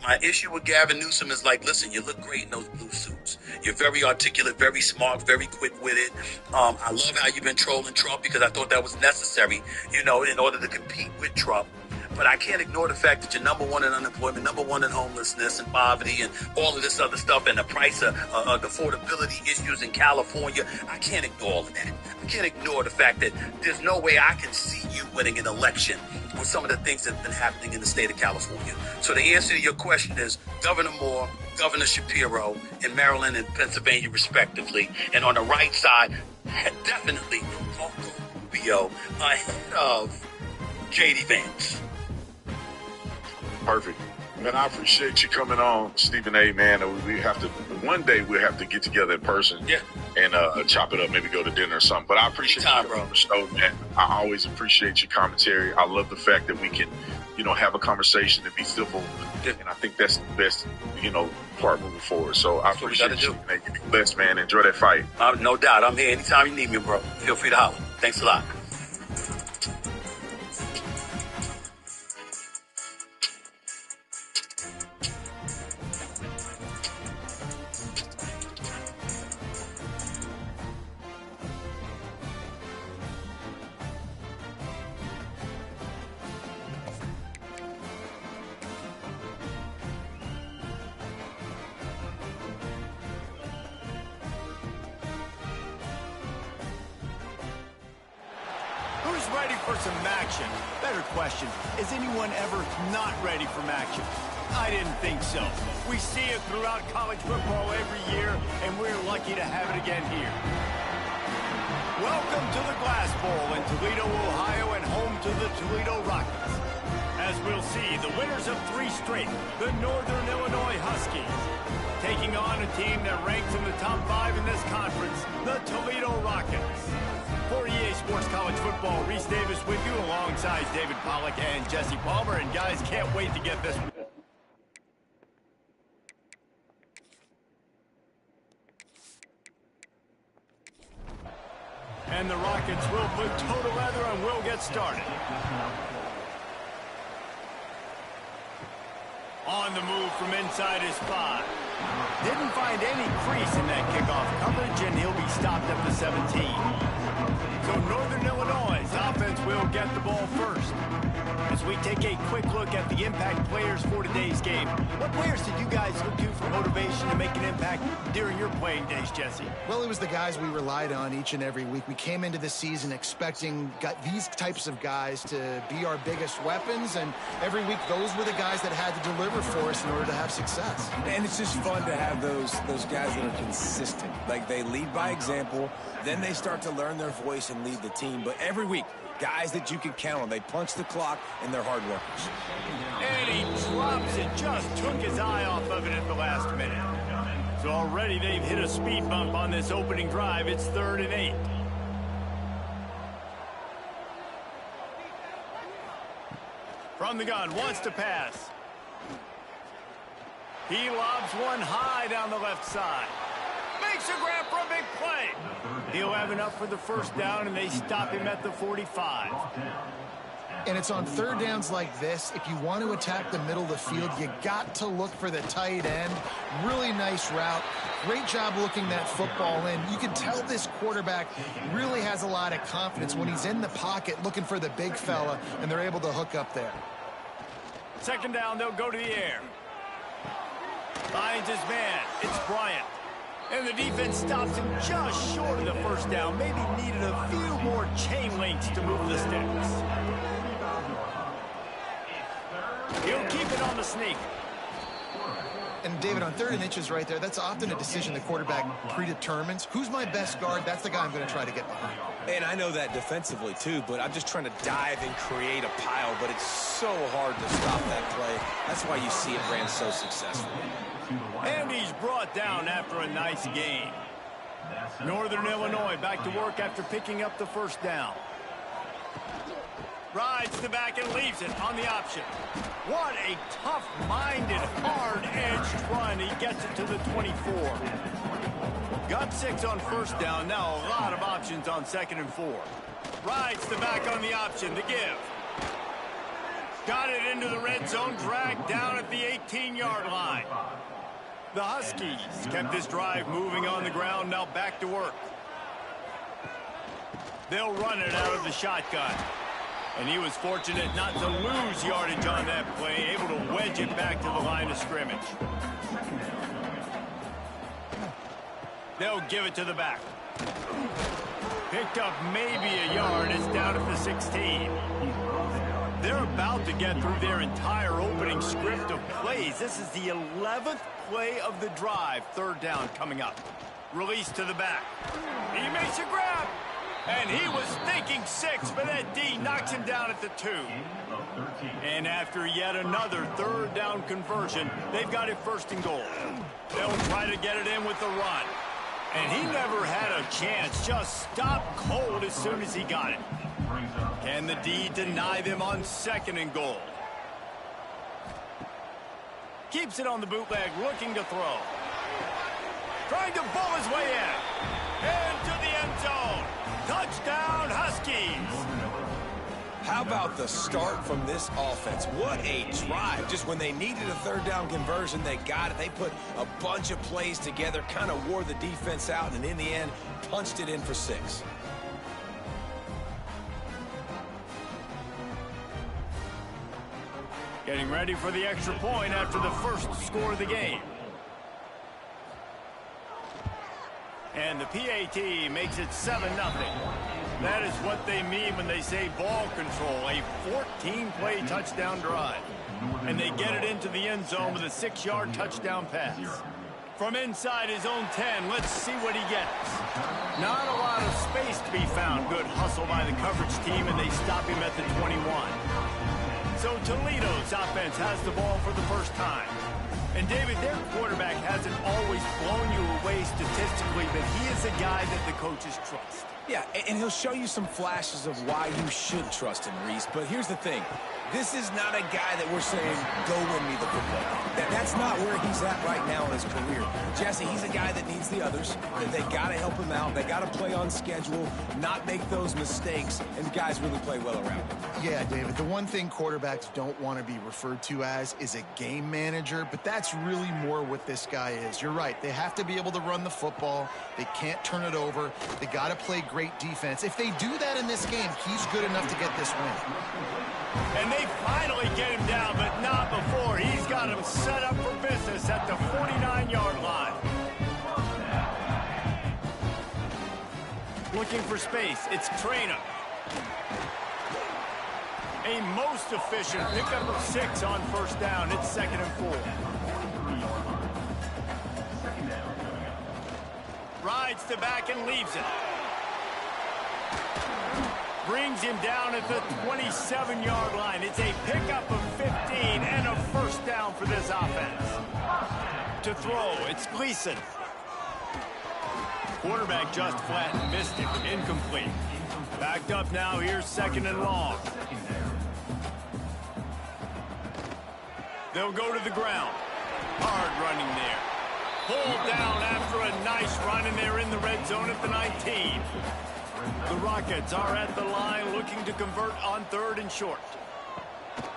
My issue with Gavin Newsom is like, listen, you look great in those blue suits. You're very articulate, very smart, very quick-witted. I love how you've been trolling Trump because I thought that was necessary, in order to compete with Trump. But I can't ignore the fact that you're number one in unemployment, number one in homelessness and poverty and all of this other stuff, and the price of the affordability issues in California. I can't ignore all of that. I can't ignore the fact that there's no way I can see you winning an election with some of the things that have been happening in the state of California. So the answer to your question is Governor Moore, Governor Shapiro in Maryland and Pennsylvania, respectively. And on the right side, definitely Marco Rubio ahead of J.D. Vance. Perfect. Man, I appreciate you coming on, Stephen A. Man, one day we'll have to get together in person and chop it up, maybe go to dinner or something. But I appreciate you coming on the show, man. I always appreciate your commentary. I love the fact that we can, have a conversation and be civil. Yeah. And I think that's the best, part moving forward. So I appreciate you. Man. You be blessed, man. Enjoy that fight. No doubt. I'm here anytime you need me, bro. Feel free to holler. Thanks a lot. Ready for some action? Better question, is anyone ever not ready for action? I didn't think so. We see it throughout college football every year, and we're lucky to have it again here. Welcome to the Glass Bowl in Toledo, Ohio, and home to the Toledo Rockets. As we'll see, the winners of 3 straight, the Northern Illinois Huskies, taking on a team that ranks in the top 5 in this conference, the Toledo Rockets. For EA Sports College Football, Reese Davis with you alongside David Pollack and Jesse Palmer. And guys, can't wait to get this. And the Rockets will put toe to leather and will get started. On the move from inside his 5. Didn't find any crease in that kickoff coverage, and he'll be stopped at the 17. So Northern Illinois' offense will get the ball first. As we take a quick look at the impact players for today's game, what players did you guys look to for motivation to make an impact during your playing days, Jesse? Well, it was the guys we relied on each and every week. We came into the season expecting these types of guys to be our biggest weapons, and every week those were the guys that had to deliver for us in order to have success. And it's just fun to have those guys that are consistent. Like, they lead by example, then they start to learn their voice and lead the team. But every week, guys that you can count on. They punch the clock, and they're hard workers. And he drops it. Just took his eye off of it at the last minute. So already they've hit a speed bump on this opening drive. It's 3rd and 8. From the gun, wants to pass. He lobs one high down the left side. Makes a grab for a big play. He'll have enough for the first down, and they stop him at the 45. And it's on 3rd downs like this. If you want to attack the middle of the field, you got to look for the tight end. Really nice route. Great job looking that football in. You can tell this quarterback really has a lot of confidence when he's in the pocket looking for the big fella, and they're able to hook up there. 2nd down, they'll go to the air. Finds his man. It's Bryant. And the defense stops him just short of the first down. Maybe needed a few more chain links to move the sticks. He'll keep it on the sneak. And David, on 3rd and inches right there, that's often a decision the quarterback predetermines. Who's my best guard? That's the guy I'm going to try to get behind. And I know that defensively too, but I'm just trying to dive and create a pile, but it's so hard to stop that play. That's why you see it ran so successful. And he's brought down after a nice gain. Northern Illinois back to work after picking up the first down. Rides the back and leaves it on the option. What a tough-minded, hard-edged run. He gets it to the 24. Got 6 on first down. Now a lot of options on 2nd and 4. Rides the back on the option. The give. Got it into the red zone, dragged down at the 18-yard line. The Huskies kept this drive moving on the ground, now back to work. They'll run it out of the shotgun. And he was fortunate not to lose yardage on that play, able to wedge it back to the line of scrimmage. They'll give it to the back. Picked up maybe a yard. It's down at the 16. They're about to get through their entire opening script of plays. This is the 11th play of the drive. Third down coming up. Release to the back. He makes a grab. And he was thinking 6, but that D knocks him down at the 2. And after yet another third down conversion, they've got it first and goal. They'll try to get it in with the run. And he never had a chance, just stopped cold as soon as he got it. Can the D deny them on second and goal? Keeps it on the bootleg, looking to throw. Trying to bull his way in. Into the end zone. Touchdown, Huskies! How about the start from this offense? What a drive. Just when they needed a third down conversion, they got it. They put a bunch of plays together, kind of wore the defense out, and in the end, punched it in for 6. Getting ready for the extra point after the first score of the game. And the PAT makes it 7-0. That is what they mean when they say ball control, a 14-play touchdown drive. And they get it into the end zone with a 6-yard touchdown pass. From inside his own 10, let's see what he gets. Not a lot of space to be found. Good hustle by the coverage team, and they stop him at the 21. So Toledo's offense has the ball for the first time. And David, their quarterback hasn't always blown you away statistically, but he is a guy that the coaches trust. Yeah, and he'll show you some flashes of why you should trust him, Reese. But here's the thing. This is not a guy that we're saying, go win me the football. That's not where he's at right now in his career. Jesse, he's a guy that needs the others. They got to help him out. They got to play on schedule, not make those mistakes, and guys really play well around him. Yeah, David, the one thing quarterbacks don't want to be referred to as is a game manager, but that's really more what this guy is. You're right. They have to be able to run the football. They can't turn it over. They got to play great defense. If they do that in this game, he's good enough to get this win. And they finally get him down, but not before. He's got him set up for business at the 49-yard line. Looking for space. It's Trainer. A most efficient pickup of 6 on first down. It's 2nd and 4. Rides the back and leaves it. Brings him down at the 27-yard line. It's a pickup of 15 and a first down for this offense. To throw, it's Gleason. Quarterback just flat and missed it. Incomplete. Backed up now. Here's 2nd and long. They'll go to the ground. Hard running there. Pulled down after a nice run, and they're in the red zone at the 19. The Rockets are at the line looking to convert on 3rd and short.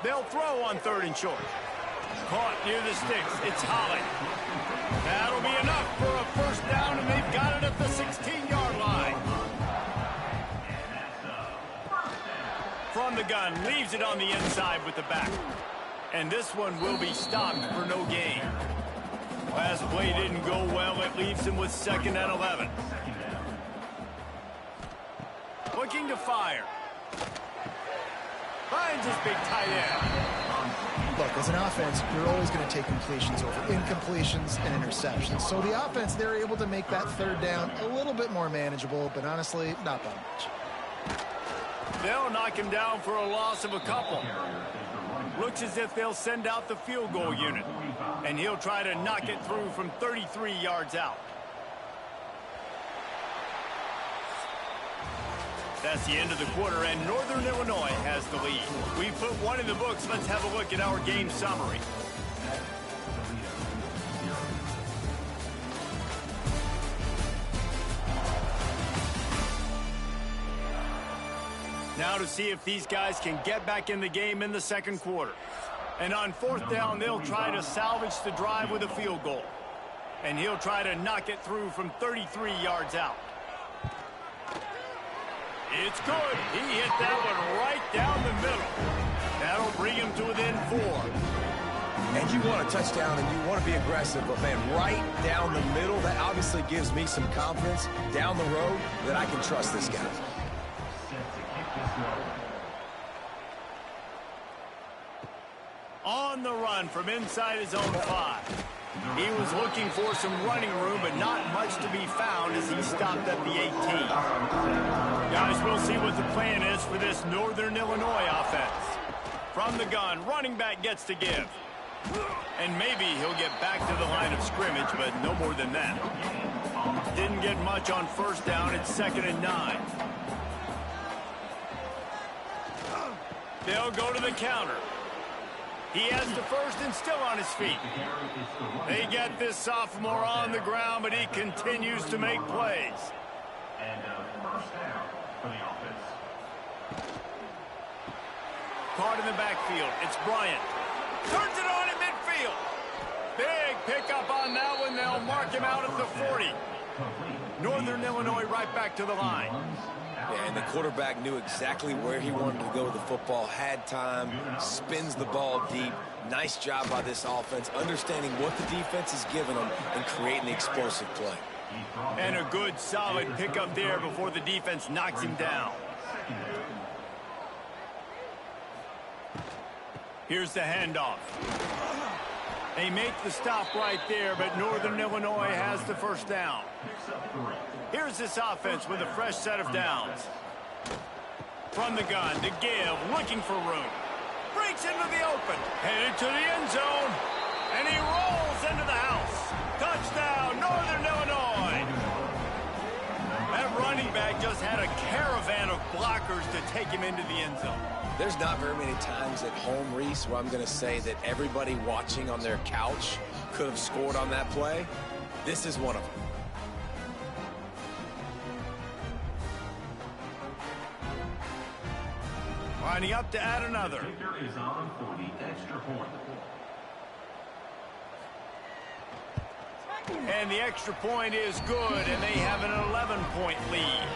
They'll throw on 3rd and short. Caught near the sticks. It's Holly. That'll be enough for a first down, and they've got it at the 16-yard line. From the gun, leaves it on the inside with the back. And this one will be stopped for no gain. Last play didn't go well. It leaves him with 2nd and 11. Looking to fire. Finds his big tight end. Look, as an offense, you're always going to take completions over incompletions and interceptions. So the offense, they're able to make that 3rd down a little bit more manageable, but honestly, not by much. They'll knock him down for a loss of a couple. Looks as if they'll send out the field goal unit, and he'll try to knock it through from 33 yards out. That's the end of the quarter, and Northern Illinois has the lead. We put one in the books. Let's have a look at our game summary. Now to see if these guys can get back in the game in the second quarter. And on fourth down, they'll try to salvage the drive with a field goal. And he'll try to knock it through from 33 yards out. It's good. He hit that one right down the middle. That'll bring him to within 4. And you want a touchdown and you want to be aggressive, but man, right down the middle, that obviously gives me some confidence down the road that I can trust this guy. On the run from inside his own 5. He was looking for some running room, but not much to be found as he stopped at the 18. Guys, we'll see what the plan is for this Northern Illinois offense. From the gun, running back gets to give. And maybe he'll get back to the line of scrimmage, but no more than that. Didn't get much on first down. It's 2nd and 9. They'll go to the counter. He has the first and still on his feet. They get this sophomore on the ground, but he continues to make plays. And first down for the offense. Caught in the backfield. It's Bryant. Turns it on in midfield. Big pickup on that one. They'll mark him out at the 40. Northern Illinois right back to the line. Yeah, and the quarterback knew exactly where he wanted to go with the football, had time, spins the ball deep. Nice job by this offense, understanding what the defense is giving them and creating the explosive play. And a good, solid pickup there before the defense knocks him down. Here's the handoff. They make the stop right there, but Northern Illinois has the first down. Here's this offense with a fresh set of downs. From the gun to give, looking for room. Breaks into the open, headed to the end zone, and he rolls into the house. Touchdown, Northern Illinois. That running back just had a caravan of blockers to take him into the end zone. There's not very many times at home, Reese, where I'm going to say that everybody watching on their couch could have scored on that play. This is one of them. Lining up to add another. Kicker is on for the extra point. And the extra point is good, and they have an 11-point lead.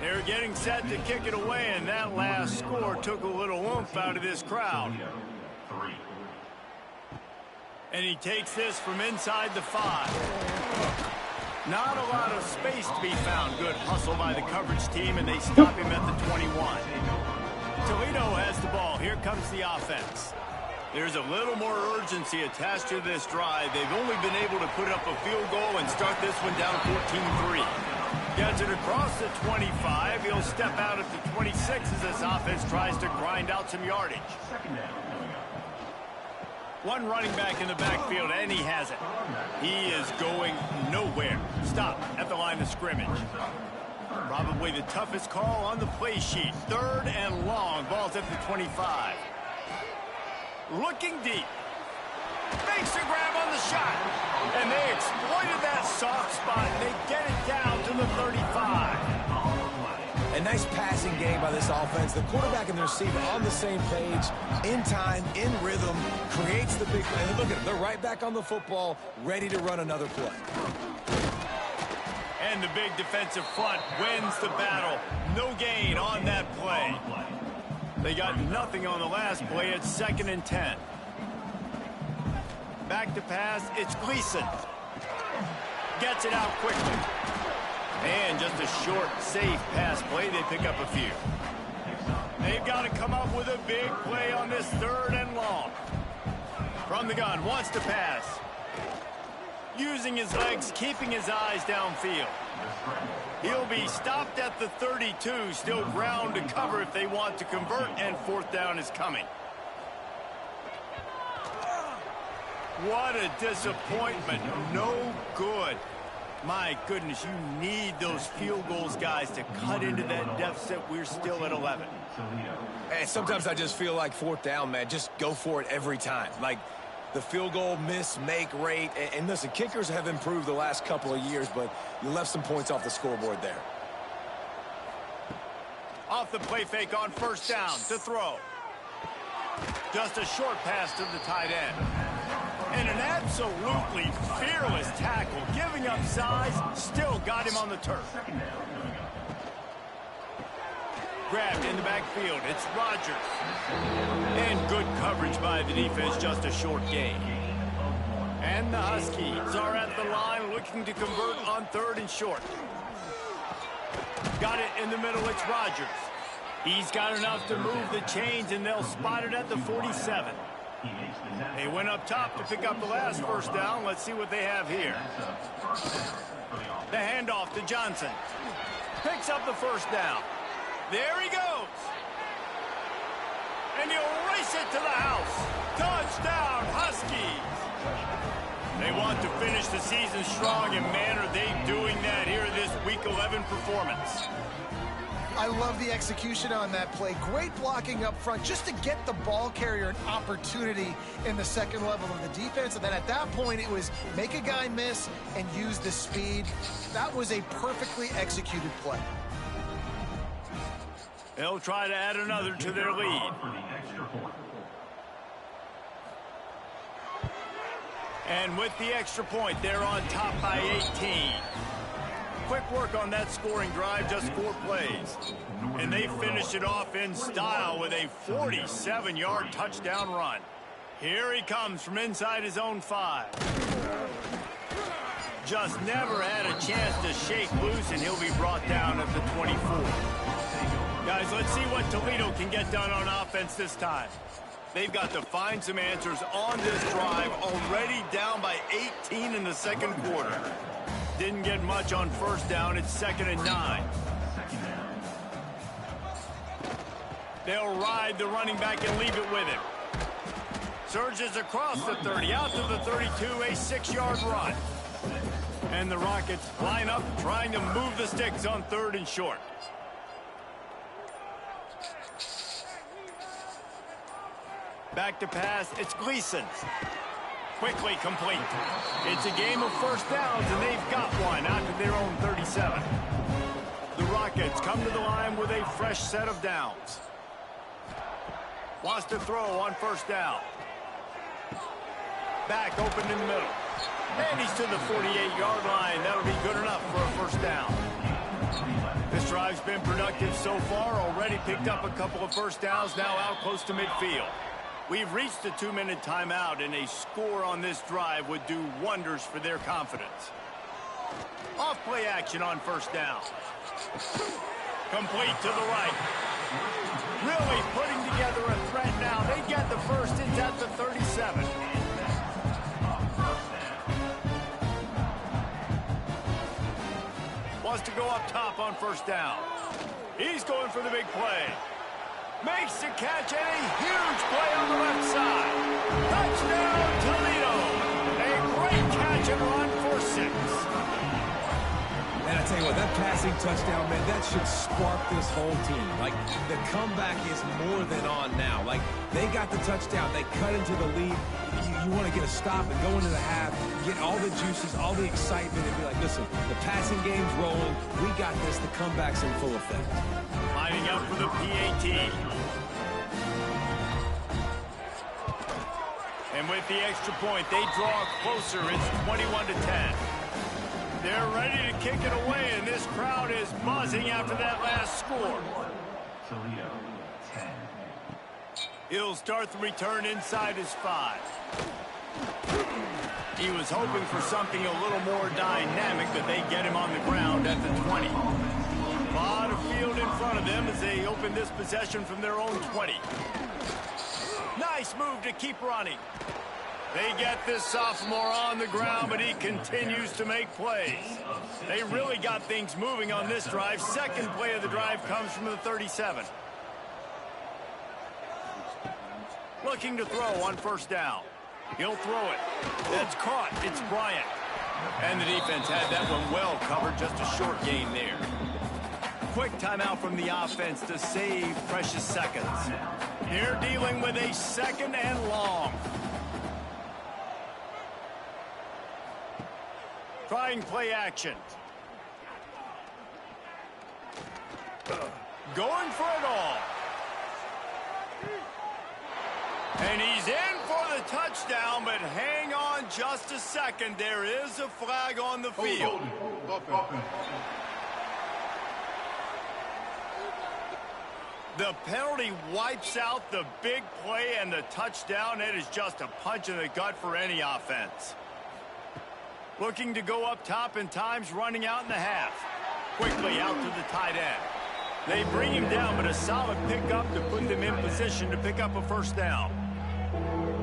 They're getting set to kick it away, and that last score took a little oomph out of this crowd. And he takes this from inside the 5. Not a lot of space to be found. Good hustle by the coverage team, and they stop him at the 21. Toledo has the ball. Here comes the offense. There's a little more urgency attached to this drive. They've only been able to put up a field goal and start this one down 14-3. Gets it across the 25. He'll step out at the 26 as this offense tries to grind out some yardage. One running back in the backfield, and he has it. He is going nowhere. Stop at the line of scrimmage. Probably the toughest call on the play sheet. 3rd and long. Ball's at the 25. Looking deep. Makes a grab on the shot. And they exploited that soft spot. They get it down to the 35. A nice passing game by this offense. The quarterback and the receiver on the same page, in time, in rhythm, creates the big play. And look at them. They're right back on the football, ready to run another play. And the big defensive front wins the battle. No gain on that play. They got nothing on the last play. It's 2nd and 10. Back to pass. It's Gleason. Gets it out quickly. And just a short, safe pass play. They pick up a few. They've got to come up with a big play on this 3rd and long. From the gun, wants to pass. Using his legs, keeping his eyes downfield. He'll be stopped at the 32. Still ground to cover if they want to convert, and 4th down is coming. What a disappointment. No good. My goodness, you need those field goals, guys, to cut into that deficit. We're still at 11. Hey, sometimes I just feel like 4th down, man. Just go for it every time. Like, the field goal miss-make rate. And listen, kickers have improved the last couple of years, but you left some points off the scoreboard there. Off the play fake on first down to throw. Just a short pass to the tight end. And an absolutely fearless tackle, giving up size, still got him on the turf. Grabbed in the backfield, it's Rodgers. And good coverage by the defense, just a short gain. And the Huskies are at the line looking to convert on 3rd and short. Got it in the middle, it's Rodgers. He's got enough to move the chains, and they'll spot it at the 47. They went up top to pick up the last first down. Let's see what they have here. The handoff to Johnson. Picks up the first down. There he goes. And he'll race it to the house. Touchdown, Huskies. They want to finish the season strong, and man, are they doing that here in this Week 11 performance. I love the execution on that play. Great blocking up front just to get the ball carrier an opportunity in the second level of the defense. And then at that point, it was make a guy miss and use the speed. That was a perfectly executed play. They'll try to add another to their lead. And with the extra point, they're on top by 18. Quick work on that scoring drive, just 4 plays. And they finish it off in style with a 47-yard touchdown run. Here he comes from inside his own 5. Just never had a chance to shake loose, and he'll be brought down at the 24. Guys, let's see what Toledo can get done on offense this time. They've got to find some answers on this drive, already down by 18 in the second quarter. Didn't get much on first down. It's 2nd and 9. They'll ride the running back and leave it with him. Surges across the 30, out to the 32, a 6-yard run. And the Rockets line up, trying to move the sticks on 3rd and short. Back to pass, it's Gleason. Quickly complete. It's a game of first downs, and they've got one out to their own 37. The Rockets come to the line with a fresh set of downs. Wants to throw on first down. Back open in the middle. And he's to the 48-yard line. That'll be good enough for a first down. This drive's been productive so far. Already picked up a couple of first downs, now out close to midfield. We've reached the 2-minute timeout, and a score on this drive would do wonders for their confidence. Off play action on first down. Complete to the right. Really putting together a threat now. They get the first. It's at the 37. Wants to go up top on first down. He's going for the big play. Makes the catch, and a huge play on the left side. Touchdown, Toledo. A great catch and run for 6. And I tell you what, that passing touchdown, man, that should spark this whole team. Like, the comeback is more than on now. Like, they got the touchdown. They cut into the lead. You want to get a stop and go into the half, get all the juices, all the excitement, and be like, listen, the passing game's rolling. We got this. The comeback's in full effect. Lining up for the PAT. And with the extra point, they draw closer. It's 21-10. They're ready to kick it away, and this crowd is buzzing after that last score. Toledo, 10. He'll start the return inside his 5. He was hoping for something a little more dynamic, but they get him on the ground at the 20. A lot of field in front of them as they open this possession from their own 20. Nice move to keep running. They get this sophomore on the ground, but he continues to make plays. They really got things moving on this drive. Second play of the drive comes from the 37. Looking to throw on first down. He'll throw it. That's caught. It's Bryant. And the defense had that one well covered. Just a short gain there. Quick timeout from the offense to save precious seconds. They're dealing with a 2nd and long. Trying play action. going for it all. And he's in for the touchdown, but hang on just a second. There is a flag on the field. The penalty wipes out the big play and the touchdown. It is just a punch in the gut for any offense. Looking to go up top and times running out in the half. Quickly out to the tight end. They bring him down, but a solid pickup to put them in position to pick up a first down.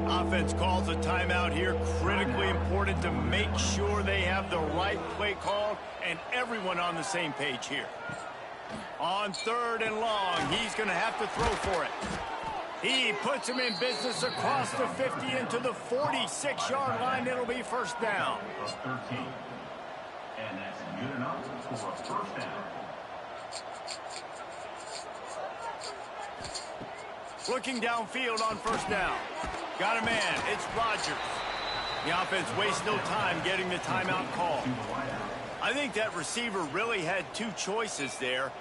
Offense calls a timeout here. Critically important to make sure they have the right play call and everyone on the same page here. On 3rd and long, he's going to have to throw for it. He puts him in business across the 50 into the 46-yard line. It'll be first down. 13. And that's good enough for a first down. Looking downfield on first down. Got a man. It's Rodgers. The offense wastes no time getting the timeout call. I think that receiver really had two choices there.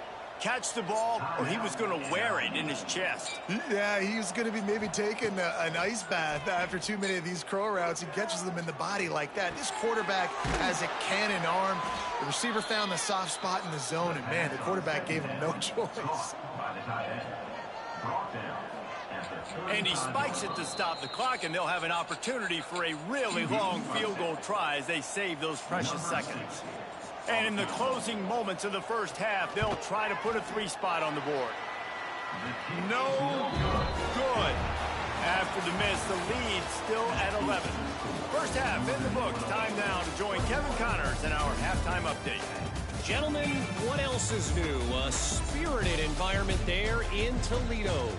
Catch the ball, or he was going to wear it in his chest. Yeah, he was going to be maybe taking an ice bath after too many of these crow routes. He catches them in the body like that. This quarterback has a cannon arm. The receiver found the soft spot in the zone, and, man, the quarterback gave him no choice. And he spikes it to stop the clock, and they'll have an opportunity for a really long field goal try as they save those precious seconds. And in the closing moments of the first half, they'll try to put a 3-spot on the board. No good. After the miss, the lead still at 11. First half in the books. Time now to join Kevin Connors in our halftime update. Gentlemen, what else is new? A spirited environment there in Toledo.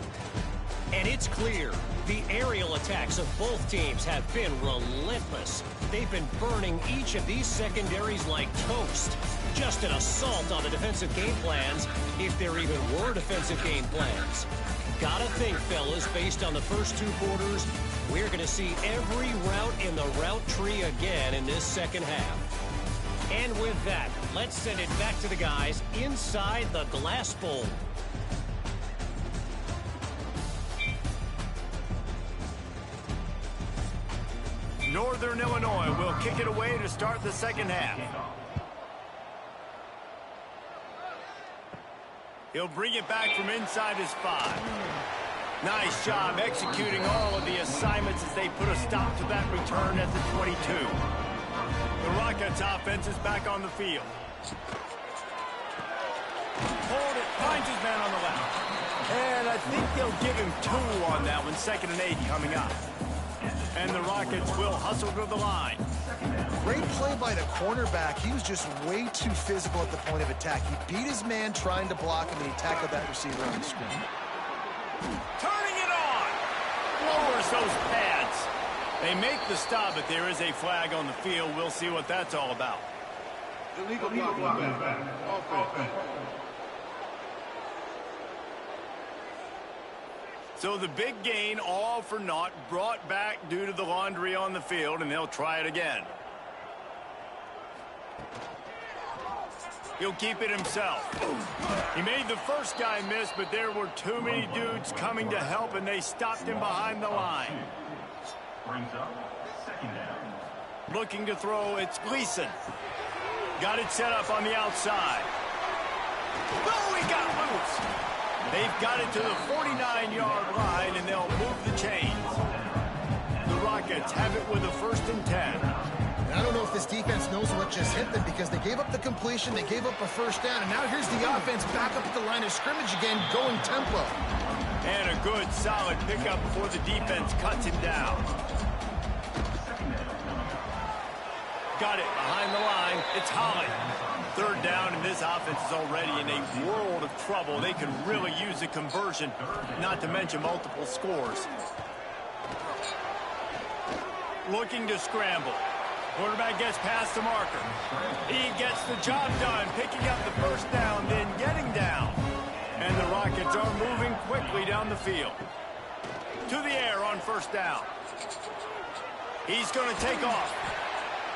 And it's clear, the aerial attacks of both teams have been relentless. They've been burning each of these secondaries like toast. Just an assault on the defensive game plans, if there even were defensive game plans. Gotta think, fellas, based on the first 2 quarters, we're going to see every route in the route tree again in this second half. And with that, let's send it back to the guys inside the glass bowl. Northern Illinois will kick it away to start the second half. He'll bring it back from inside his 5. Nice job executing all of the assignments as they put a stop to that return at the 22. The Rockets offense is back on the field. Hold it, finds his man on the left. And I think they'll give him 2 on that one, 2nd and 8 coming up. And the Rockets will hustle to the line. Great play by the cornerback. He was just way too physical at the point of attack. He beat his man trying to block him, and he tackled that receiver on the screen. Turning it on. Lowers those pads. They make the stop, but there is a flag on the field. We'll see what that's all about. Illegal block. Offense. So the big gain, all for naught, brought back due to the laundry on the field, and they'll try it again. He'll keep it himself. He made the first guy miss, but there were too many dudes coming to help, and they stopped him behind the line. Brings up 2nd down. Looking to throw, it's Gleason. Got it set up on the outside. Oh, he got loose. They've got it to the 49-yard line, and they'll move the chains. The Rockets have it with a 1st and 10. And I don't know if this defense knows what just hit them, because they gave up the completion, they gave up a first down, and now here's the offense back up at the line of scrimmage again, going tempo. And a good, solid pickup before the defense cuts him down. Got it behind the line. It's Holly. 3rd down, and this offense is already in a world of trouble. They could really use a conversion, not to mention multiple scores. Looking to scramble. Quarterback gets past the marker. He gets the job done, picking up the first down, then getting down. And the Rockets are moving quickly down the field. To the air on 1st down. He's going to take off.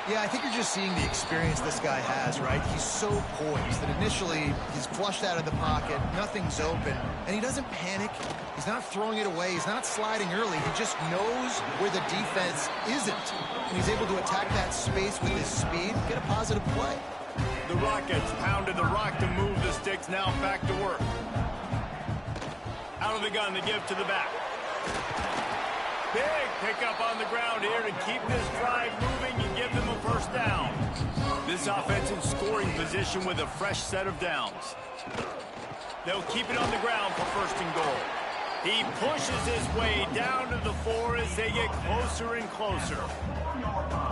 Yeah, I think you're just seeing the experience this guy has, right? He's so poised that initially he's flushed out of the pocket, nothing's open, and he doesn't panic. He's not throwing it away. He's not sliding early. He just knows where the defense isn't, and he's able to attack that space with his speed, get a positive play. The Rockets pounded the rock to move the sticks, now back to work. Out of the gun, the give to the back. Big pickup on the ground here to keep this drive moving and give them a first down. This offensive scoring position with a fresh set of downs. They'll keep it on the ground for first and goal. He pushes his way down to the 4 as they get closer and closer.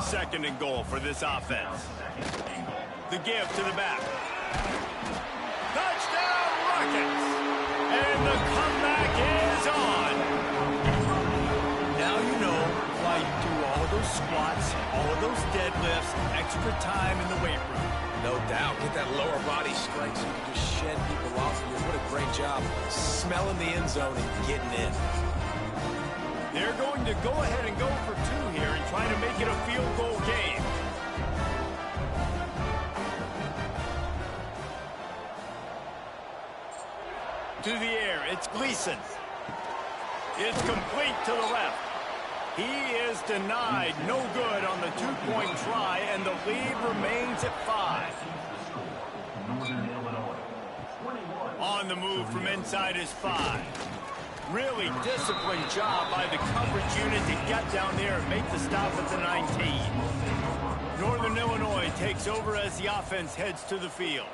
Second and goal for this offense. The give to the back. Touchdown, Rockets! And the comeback is on. Now you know why you do all of those squats, all of those deadlifts, extra time in the weight room. No doubt. Get that lower body strength so you can just shed people off of you. What a great job smelling the end zone and getting in. They're going to go ahead and go for 2 here and try to make it a field goal game. To the air, it's Gleason. It's complete to the left. He is denied, no good on the 2-point try, and the lead remains at 5. On the move from inside is 5. Really disciplined job by the coverage unit to get down there and make the stop at the 19. Northern Illinois takes over as the offense heads to the field.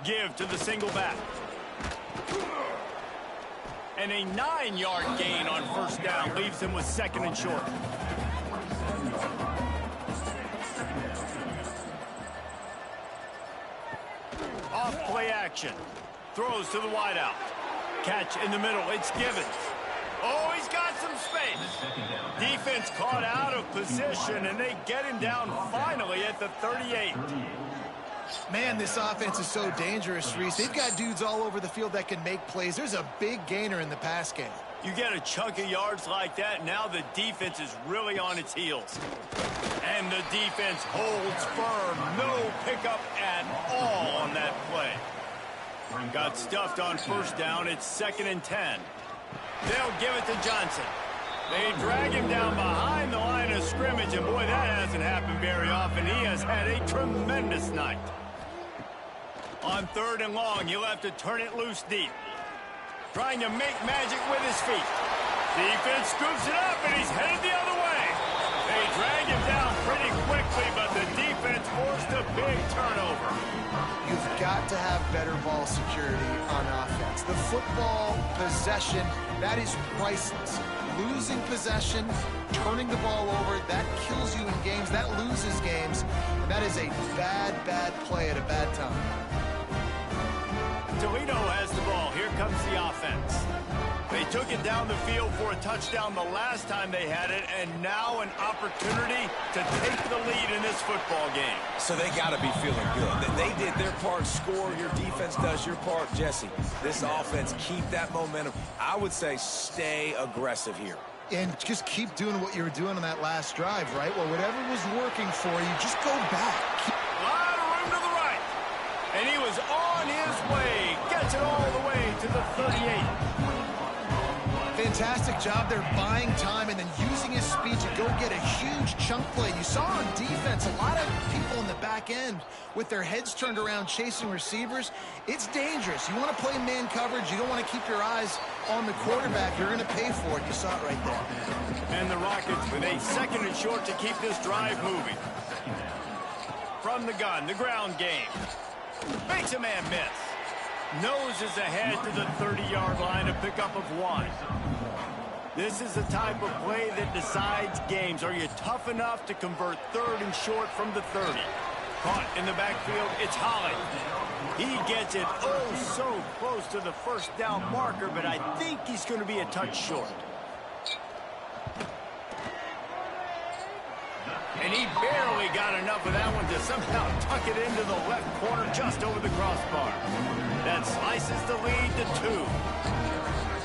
Give to the single back. And a 9-yard gain on first down leaves him with second and short. Off play action. Throws to the wideout. Catch in the middle. It's Givens. Oh, he's got some space. Defense caught out of position, and they get him down finally at the 38. Man, this offense is so dangerous, Reese. They've got dudes all over the field that can make plays. There's a big gainer in the pass game. You get a chunk of yards like that, now the defense is really on its heels. And the defense holds firm. No pickup at all on that play. Got stuffed on first down. It's 2nd and 10. They'll give it to Johnson. They drag him down behind the line of scrimmage, and boy, that hasn't happened very often. He has had a tremendous night. On 3rd and long, he'll have to turn it loose deep. Trying to make magic with his feet. Defense scoops it up, and he's headed the other way. They drag him down pretty quickly, but the defense forced a big turnover. You've got to have better ball security on offense. The football possession, that is priceless. Losing possession, turning the ball over, that kills you in games, that loses games. And that is a bad, bad play at a bad time. Toledo has the ball. Here comes the offense. They took it down the field for a touchdown the last time they had it, and now an opportunity to take the lead in this football game. So they got to be feeling good. They did their part, score. Your defense does your part. Jesse, this offense, keep that momentum. I would say stay aggressive here. And just keep doing what you were doing on that last drive, right? Well, whatever was working for you, just go back. A lot of room to the right. And he was on his way. Gets it all the way to the 38. Fantastic job there buying time and then using his speed to go get a huge chunk play. You saw on defense a lot of people in the back end with their heads turned around chasing receivers. It's dangerous. You want to play man coverage. You don't want to keep your eyes on the quarterback. You're going to pay for it. You saw it right there. And the Rockets with a 2nd and short to keep this drive moving. From the gun, the ground game. Makes a man miss. Noses ahead to the 30-yard line, a pickup of 1. This is the type of play that decides games. Are you tough enough to convert 3rd and short from the 30? Caught in the backfield, it's Holly. He gets it so close to the first down marker, but I think he's going to be a touch short. And he barely got enough of that one to somehow tuck it into the left corner just over the crossbar. That slices the lead to 2.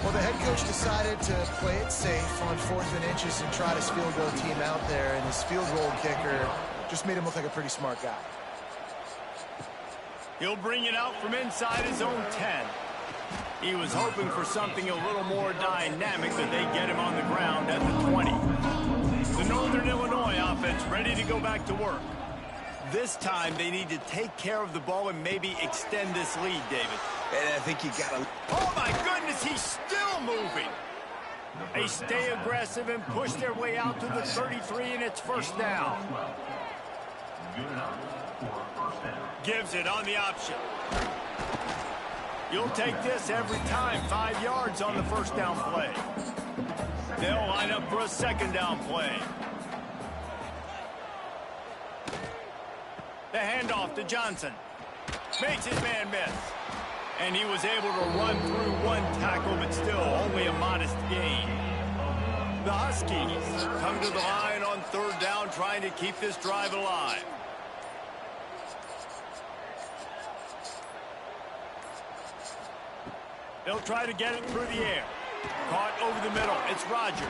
Well, the head coach decided to play it safe on 4th and inches and trot his field goal team out there, and his field goal kicker just made him look like a pretty smart guy. He'll bring it out from inside his own 10. He was hoping for something a little more dynamic, but they get him on the ground at the 20. The Northern Illinois offense ready to go back to work. This time they need to take care of the ball and maybe extend this lead, David. And I think you got to... Oh, my goodness, he's still moving. They stay aggressive and push their way out to the 33, and it's first down. Gives it on the option. You'll take this every time. 5 yards on the first down play. They'll line up for a second down play. The handoff to Johnson. Makes his man miss. And he was able to run through one tackle, but still only a modest gain. The Huskies come to the line on third down, trying to keep this drive alive. They'll try to get it through the air. Caught over the middle. It's Rodgers.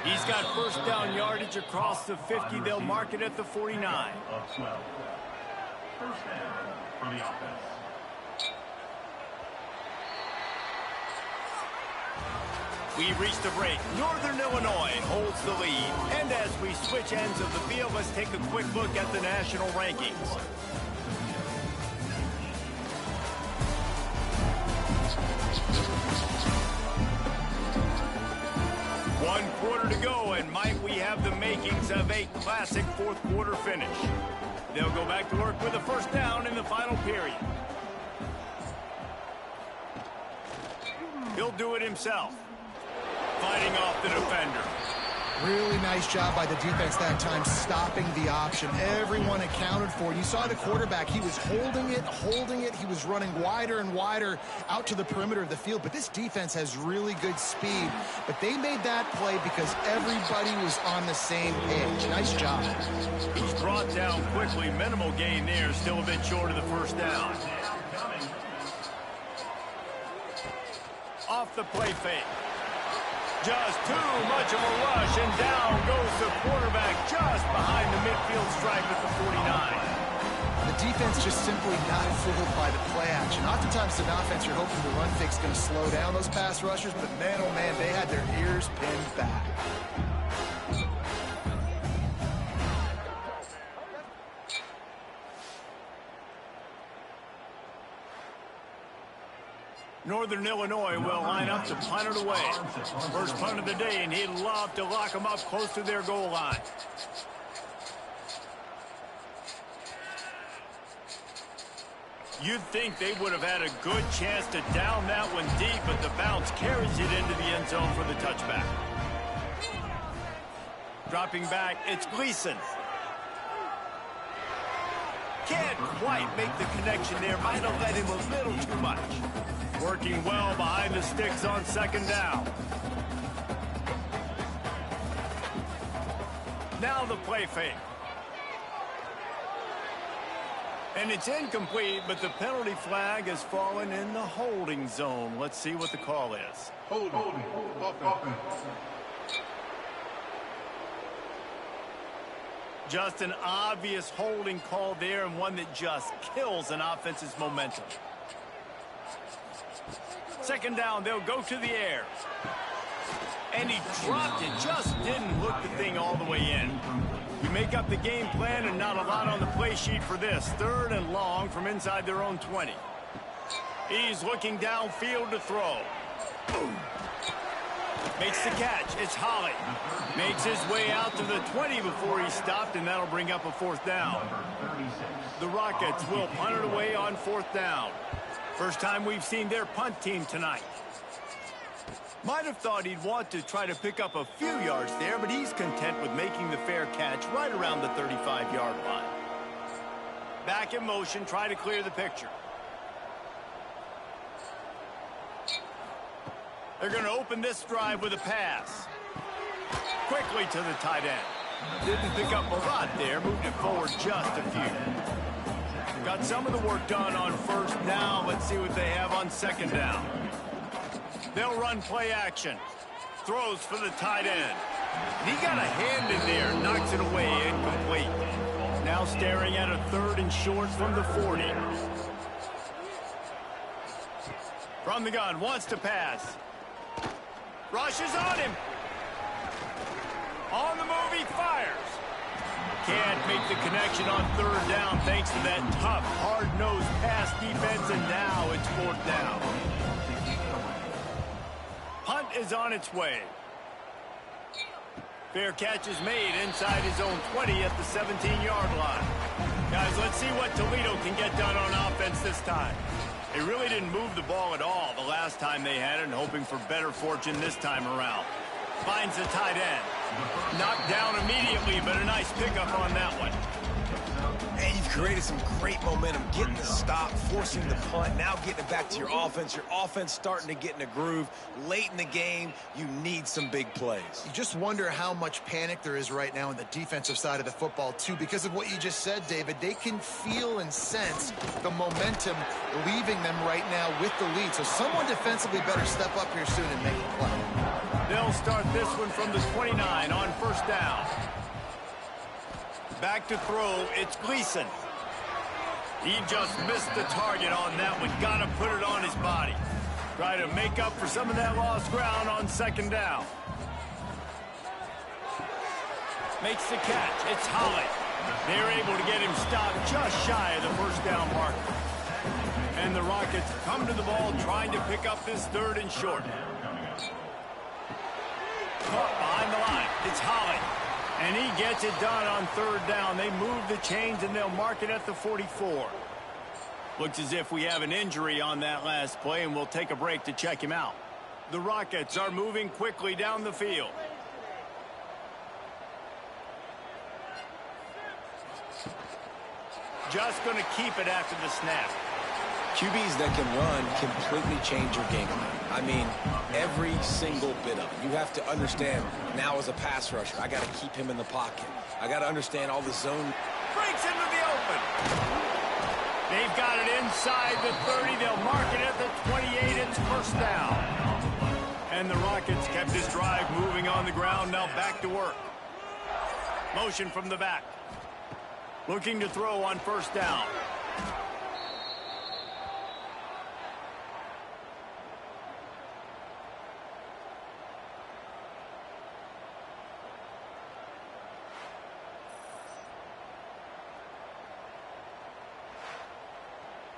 He's got first down yardage across the 50. They'll mark it at the 49. First down for the offense. We reached the break. Northern Illinois holds the lead. And as we switch ends of the field, let's take a quick look at the national rankings. One quarter to go, and might we have the makings of a classic fourth quarter finish. They'll go back to work with a first down in the final period. He'll do it himself. Fighting off the defender. Really nice job by the defense that time, stopping the option. Everyone accounted for. You saw the quarterback. He was holding it. He was running wider and wider out to the perimeter of the field. But this defense has really good speed. But they made that play because everybody was on the same page. Nice job. He's brought down quickly. Minimal gain there. Still a bit short of the first down. Off the play fake. Just too much of a rush, and down goes the quarterback just behind the midfield stripe at the 49. The defense just simply not fooled by the play action. Oftentimes, an offense, you're hoping the run fake's going to slow down those pass rushers, but man, oh man, they had their ears pinned back. Northern Illinois will line up to punt it away. First punt of the day, and he'd love to lock them up close to their goal line. You'd think they would have had a good chance to down that one deep, but the bounce carries it into the end zone for the touchback. Dropping back, it's Gleason. Can't quite make the connection there. Might have let him a little too much. Working well behind the sticks on second down. Now the play fake. And it's incomplete, but the penalty flag has fallen in the holding zone. Let's see what the call is. Holding. Just an obvious holding call there, and one that just kills an offense's momentum. Second down, they'll go to the air. And he dropped it, just didn't look the thing all the way in. You make up the game plan and not a lot on the play sheet for this. Third and long from inside their own 20. He's looking downfield to throw. Makes the catch. It's Holly. Makes his way out to the 20 before he stopped, and that'll bring up a fourth down. The Rockets will punt it away on fourth down. First time we've seen their punt team tonight. Might have thought he'd want to try to pick up a few yards there, but he's content with making the fair catch right around the 35-yard line. Back in motion, try to clear the picture. They're going to open this drive with a pass. Quickly to the tight end. Didn't pick up a lot there, moved it forward just a few. Got some of the work done on first down. Let's see what they have on second down. They'll run play action. Throws for the tight end. He got a hand in there, knocks it away, incomplete. Now staring at a 3rd and short from the 40. From the gun, wants to pass. Rushes on him. On the move, he fires. Can't make the connection on 3rd down thanks to that tough, hard-nosed pass defense, and now it's 4th down. Punt is on its way. Fair catch is made inside his own 20 at the 17-yard line. Guys, let's see what Toledo can get done on offense this time. They really didn't move the ball at all the last time they had it, and hoping for better fortune this time around. Finds the tight end. Knocked down immediately, but a nice pickup on that one. And you've created some great momentum, getting the stop, forcing the punt, now getting it back to your offense. Your offense starting to get in a groove. Late in the game, you need some big plays. You just wonder how much panic there is right now on the defensive side of the football, too, because of what you just said, David. They can feel and sense the momentum leaving them right now with the lead. So someone defensively better step up here soon and make a play. They'll start this one from the 29 on 1st down. Back to throw, it's Gleason. He just missed the target on that one. Got to put it on his body. Try to make up for some of that lost ground on 2nd down. Makes the catch. It's Holly. They're able to get him stopped just shy of the 1st down marker. And the Rockets come to the ball trying to pick up this 3rd and short. Caught behind the line. It's Holly. And he gets it done on 3rd down. They move the chains, and they'll mark it at the 44. Looks as if we have an injury on that last play, and we'll take a break to check him out. The Rockets are moving quickly down the field. Just going to keep it after the snap. QBs that can run completely change your game plan. I mean, every single bit of it. You have to understand, now as a pass rusher, I got to keep him in the pocket. I got to understand all the zone. Breaks into the open. They've got it inside the 30. They'll mark it at the 28. It's 1st down. And the Rockets kept this drive moving on the ground. Now back to work. Motion from the back. Looking to throw on 1st down.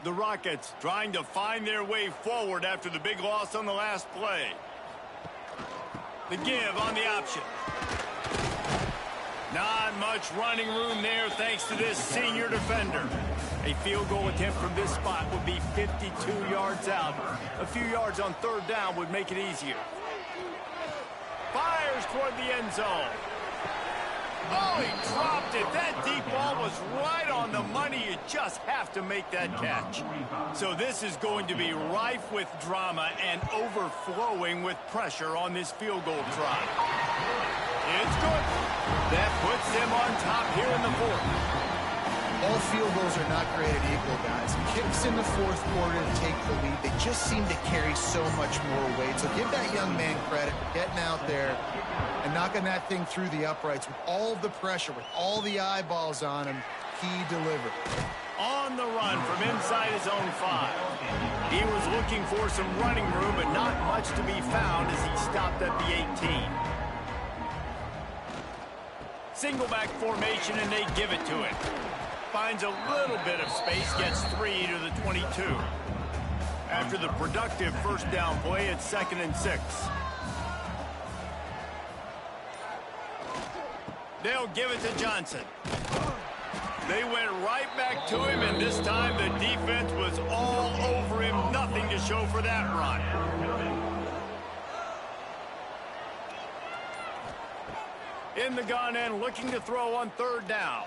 The Rockets trying to find their way forward after the big loss on the last play. The give on the option. Not much running room there thanks to this senior defender. A field goal attempt from this spot would be 52 yards out. A few yards on 3rd down would make it easier. Fires toward the end zone. Oh, he dropped it. That deep ball was right on the money. You just have to make that catch. So this is going to be rife with drama and overflowing with pressure on this field goal try. It's good. That puts them on top here in the 4th. All field goals are not created equal, guys. Kicks in the 4th quarter to take the lead. They just seem to carry so much more weight. So give that young man credit for getting out there and knocking that thing through the uprights with all of the pressure, with all the eyeballs on him. He delivered. On the run from inside his own 5. He was looking for some running room, but not much to be found as he stopped at the 18. Single back formation, and they give it to him. Finds a little bit of space, gets 3 to the 22. After the productive 1st down play, it's 2nd and 6. They'll give it to Johnson. They went right back to him, and this time the defense was all over him. Nothing to show for that run. In the gun and looking to throw on 3rd down.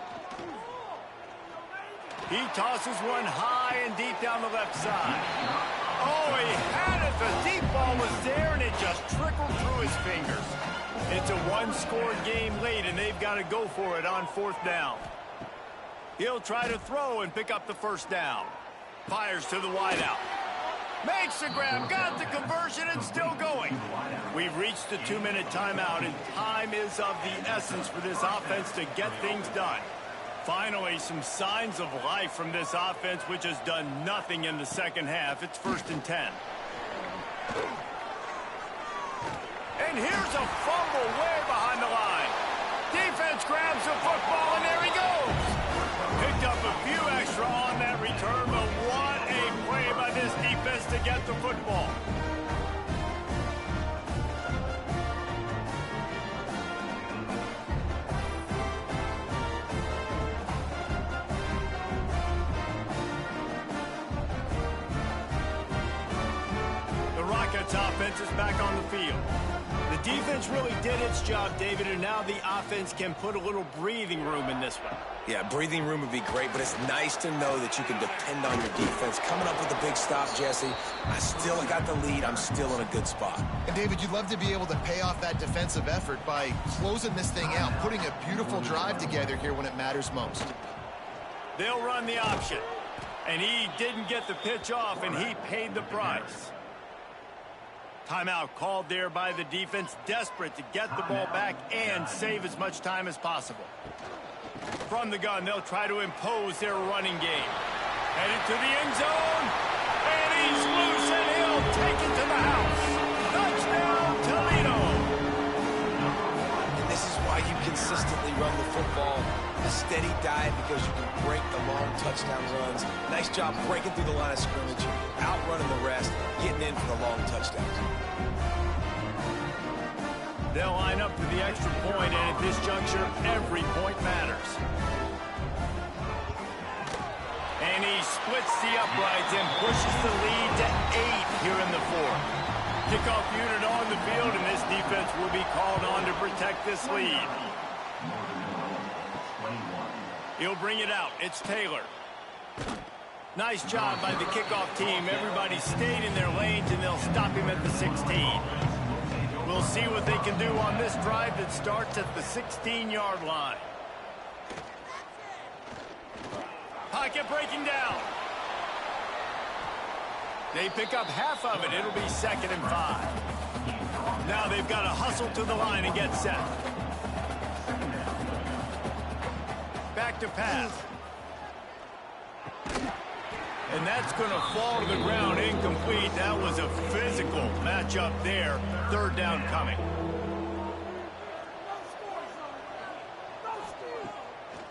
He tosses one high and deep down the left side. Oh, he had it. The deep ball was there, and it just trickled through his fingers. It's a one-score game late, and they've got to go for it on 4th down. He'll try to throw and pick up the 1st down. Fires to the wideout. Makes the grab, got the conversion, and still going. We've reached the 2-minute timeout, and time is of the essence for this offense to get things done. Finally, some signs of life from this offense, which has done nothing in the second half. It's 1st and 10. And here's a fumble way behind the line. Defense grabs the football, and there he goes. Picked up a few extra on that return, but what a play by this defense to get the football. The Rockets offense is back on the field. The defense really did its job, David, and now the offense can put a little breathing room in this one. Yeah, breathing room would be great, but it's nice to know that you can depend on your defense. Coming up with a big stop, Jesse. I still got the lead. I'm still in a good spot. And, David, you'd love to be able to pay off that defensive effort by closing this thing out, putting a beautiful drive together here when it matters most. They'll run the option. And he didn't get the pitch off, and he paid the price. Timeout called there by the defense, desperate to get the ball back and save as much time as possible. From the gun, they'll try to impose their running game. Headed to the end zone, and he's loose, and he'll take it to the house. Touchdown, Toledo! And this is why you consistently run the football. A steady diet because you can break the long touchdown runs. Nice job breaking through the line of scrimmage, outrunning the rest, getting in for the long touchdowns. They'll line up for the extra point, and at this juncture, every point matters. And he splits the uprights and pushes the lead to 8 here in the 4th. Kickoff unit on the field, and this defense will be called on to protect this lead. He'll bring it out. It's Taylor. Nice job by the kickoff team. Everybody stayed in their lanes, and they'll stop him at the 16. We'll see what they can do on this drive that starts at the 16-yard line. Pocket breaking down. They pick up half of it. It'll be 2nd and 5. Now they've got to hustle to the line and get set. Back to pass. And that's going to fall to the ground incomplete. That was a physical matchup there. 3rd down coming.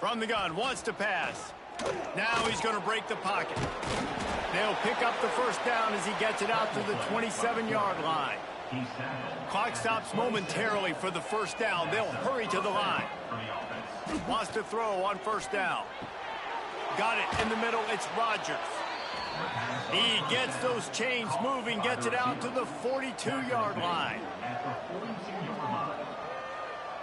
From the gun, wants to pass. Now he's going to break the pocket. They'll pick up the 1st down as he gets it out to the 27-yard line. Clock stops momentarily for the 1st down. They'll hurry to the line. Wants to throw on 1st down. Got it in the middle. It's Rodgers. He gets those chains moving, gets it out to the 42-yard line.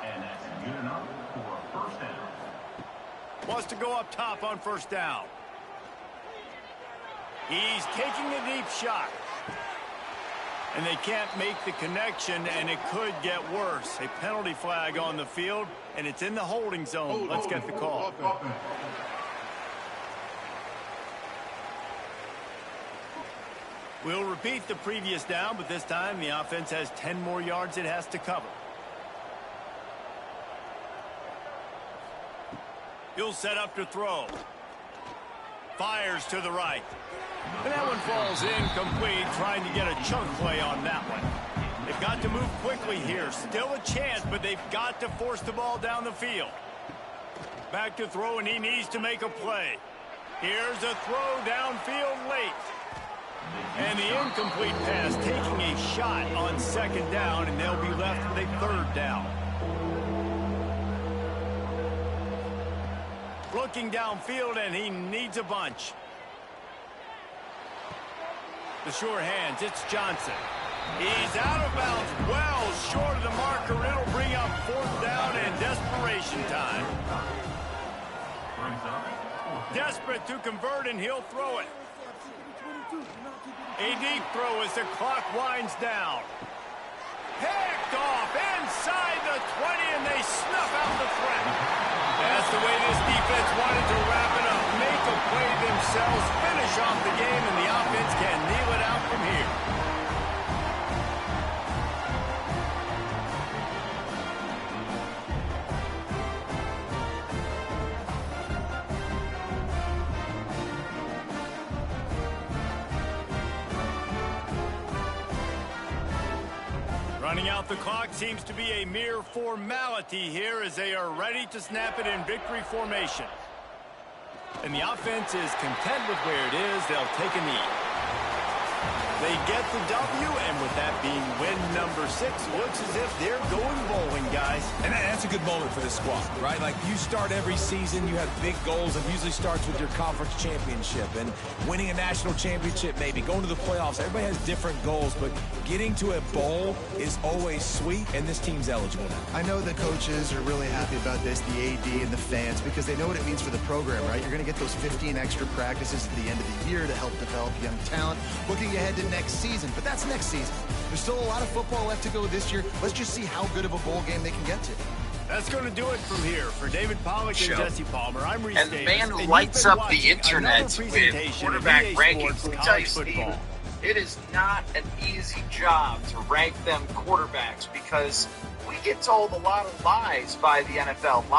And that's good enough for a 1st down. Wants to go up top on 1st down. He's taking a deep shot. And they can't make the connection, and it could get worse. A penalty flag on the field, and it's in the holding zone. Let's get the call. We'll repeat the previous down, but this time the offense has 10 more yards it has to cover. He'll set up to throw. Fires to the right. And that one falls incomplete, trying to get a chunk play on that one. They've got to move quickly here. Still a chance, but they've got to force the ball down the field. Back to throw, and he needs to make a play. Here's a throw downfield late. And the incomplete pass taking a shot on 2nd down, and they'll be left with a 3rd down. Looking downfield, and he needs a bunch. The sure hands, it's Johnson. He's out of bounds, well short of the marker. It'll bring up 4th down and desperation time. Desperate to convert, and he'll throw it. A deep throw as the clock winds down. Picked off inside the 20, and they snuff out the threat. That's the way this defense wanted to wrap it up. Make a play themselves, finish off the game, and the offense can kneel it out from here. Running out the clock seems to be a mere formality here as they are ready to snap it in victory formation. And the offense is content with where it is. They'll take a knee. They get the W, and with that being win number 6, looks as if they're going bowling, guys. And that's a good moment for this squad, right? Like, you start every season, you have big goals. It usually starts with your conference championship and winning a national championship, maybe going to the playoffs. Everybody has different goals, but getting to a bowl is always sweet, and this team's eligible now. I know the coaches are really happy about this, the AD and the fans, because they know what it means for the program, right? You're going to get those 15 extra practices at the end of the year to help develop young talent. Looking ahead to next season, but that's next season. There's still a lot of football left to go this year. Let's just see how good of a bowl game they can get to. That's going to do it from here. For David Pollack and Jesse Palmer, I'm Reese And the Davis, man who and lights you've been up the watching internet another with presentation of quarterback EA rankings. Sports Let me tell you, College Steve, Football. it is not an easy job to rank them quarterbacks because we get told a lot of lies by the NFL.